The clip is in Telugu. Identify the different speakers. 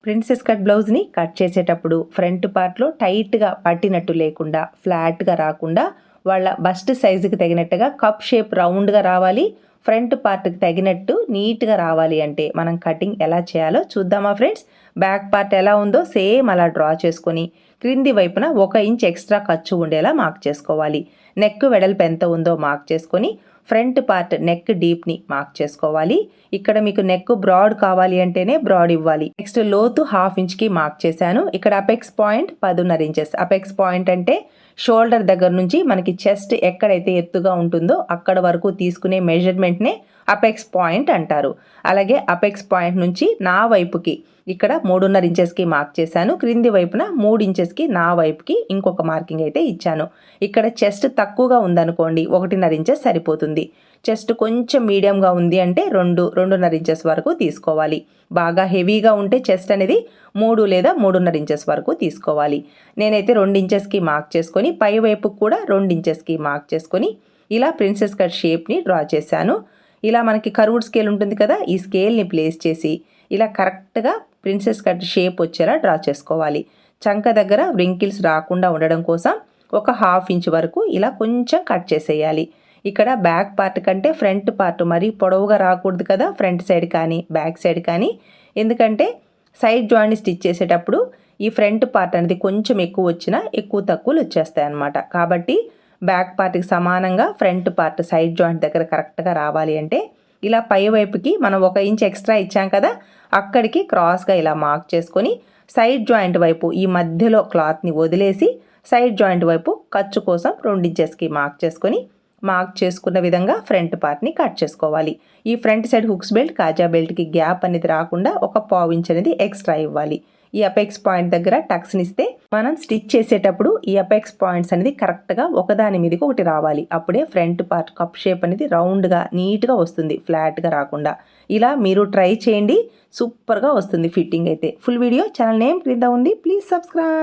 Speaker 1: ప్రిన్సెస్ కట్ బ్లౌజ్ని కట్ చేసేటప్పుడు ఫ్రంట్ పార్ట్లో టైట్గా పట్టినట్టు లేకుండా ఫ్లాట్గా రాకుండా వాళ్ళ బస్ట్ సైజుకి తగినట్టుగా కప్ షేప్ రౌండ్గా రావాలి. ఫ్రంట్ పార్ట్కి తగినట్టు నీట్గా రావాలి అంటే మనం కటింగ్ ఎలా చేయాలో చూద్దామా ఫ్రెండ్స్. బ్యాక్ పార్ట్ ఎలా ఉందో సేమ్ అలా డ్రా చేసుకొని క్రింది వైపున 1 ఇంచ్ ఎక్స్ట్రా ఖర్చు ఉండేలా మార్క్ చేసుకోవాలి. నెక్ వెడల్పు ఎంత ఉందో మార్క్ చేసుకొని ఫ్రంట్ పార్ట్ నెక్ డీప్ని మార్క్ చేసుకోవాలి. ఇక్కడ మీకు నెక్ బ్రాడ్ కావాలి అంటేనే బ్రాడ్ ఇవ్వాలి. నెక్స్ట్ లోతు 1/2 ఇంచ్కి మార్క్ చేశాను. ఇక్కడ apex point 10.5 inches. Apex point అంటే షోల్డర్ దగ్గర నుంచి మనకి చెస్ట్ ఎక్కడైతే ఎత్తుగా ఉంటుందో అక్కడ వరకు తీసుకునే మెజర్మెంట్నే అపెక్స్ పాయింట్ అంటారు. అలాగే అపెక్స్ పాయింట్ నుంచి నా వైపుకి ఇక్కడ 3.5 ఇంచెస్కి మార్క్ చేశాను. క్రింది వైపున 3 ఇంచెస్కి నా వైపుకి ఇంకొక మార్కింగ్ అయితే ఇచ్చాను. ఇక్కడ చెస్ట్ తక్కువగా ఉందనుకోండి 1.5 ఇంచెస్ సరిపోతుంది. చెస్ట్ కొంచెం మీడియంగా ఉంది అంటే 2.5 ఇంచెస్ వరకు తీసుకోవాలి. బాగా హెవీగా ఉంటే చెస్ట్ అనేది 3 లేదా 3.5 ఇంచెస్ వరకు తీసుకోవాలి. నేనైతే 2 ఇంచెస్కి మార్క్ చేసుకొని పై వైపుకు కూడా 2 ఇంచెస్కి మార్క్ చేసుకొని ఇలా ప్రిన్సెస్ కట్ షేప్ని డ్రా చేశాను. ఇలా మనకి కర్వ్డ్ స్కేల్ ఉంటుంది కదా, ఈ స్కేల్ని ప్లేస్ చేసి ఇలా కరెక్ట్గా ప్రిన్సెస్ కట్ షేప్ వచ్చేలా డ్రా చేసుకోవాలి. చంక దగ్గర వ్రింకిల్స్ రాకుండా ఉండడం కోసం 1/2 ఇంచ్ వరకు ఇలా కొంచెం కట్ చేసేయాలి. ఇక్కడ బ్యాక్ పార్ట్ కంటే ఫ్రంట్ పార్ట్ మరీ పొడవుగా రాకూడదు కదా, ఫ్రంట్ సైడ్ కానీ బ్యాక్ సైడ్ కానీ. ఎందుకంటే సైడ్ జాయింట్ స్టిచ్ చేసేటప్పుడు ఈ ఫ్రంట్ పార్ట్ అనేది కొంచెం ఎక్కువ వచ్చినా ఎక్కువ తక్కువలు వచ్చేస్తాయి అన్నమాట. కాబట్టి బ్యాక్ పార్ట్కి సమానంగా ఫ్రంట్ పార్ట్ సైడ్ జాయింట్ దగ్గర కరెక్ట్గా రావాలి అంటే ఇలా పై వైపుకి మనం 1 ఇంచ్ ఎక్స్ట్రా ఇచ్చాం కదా, అక్కడికి క్రాస్గా ఇలా మార్క్ చేసుకొని సైడ్ జాయింట్ వైపు ఈ మధ్యలో క్లాత్ని వదిలేసి సైడ్ జాయింట్ వైపు ఖర్చు కోసం 2 ఇంచెస్కి మార్క్ చేసుకున్న విధంగా ఫ్రంట్ పార్ట్ని కట్ చేసుకోవాలి. ఈ ఫ్రంట్ సైడ్ హుక్స్ బెల్ట్ కాజా బెల్ట్కి గ్యాప్ అనేది రాకుండా 1/4 ఇంచ్ అనేది ఎక్స్ట్రా ఇవ్వాలి. ఈ అపెక్స్ పాయింట్ దగ్గర టక్స్ని ఇస్తే మనం స్టిచ్ చేసేటప్పుడు ఈ అపెక్స్ పాయింట్స్ అనేది కరెక్ట్గా ఒకదాని మీదకి ఒకటి రావాలి. అప్పుడే ఫ్రంట్ పార్ట్ కప్ షేప్ అనేది రౌండ్గా నీట్గా వస్తుంది, ఫ్లాట్గా రాకుండా. ఇలా మీరు ట్రై చేయండి, సూపర్గా వస్తుంది ఫిట్టింగ్ అయితే. ఫుల్ వీడియో ఛానల్ నేమ్ క్రింద ఉంది, ప్లీజ్ సబ్స్క్రైబ్.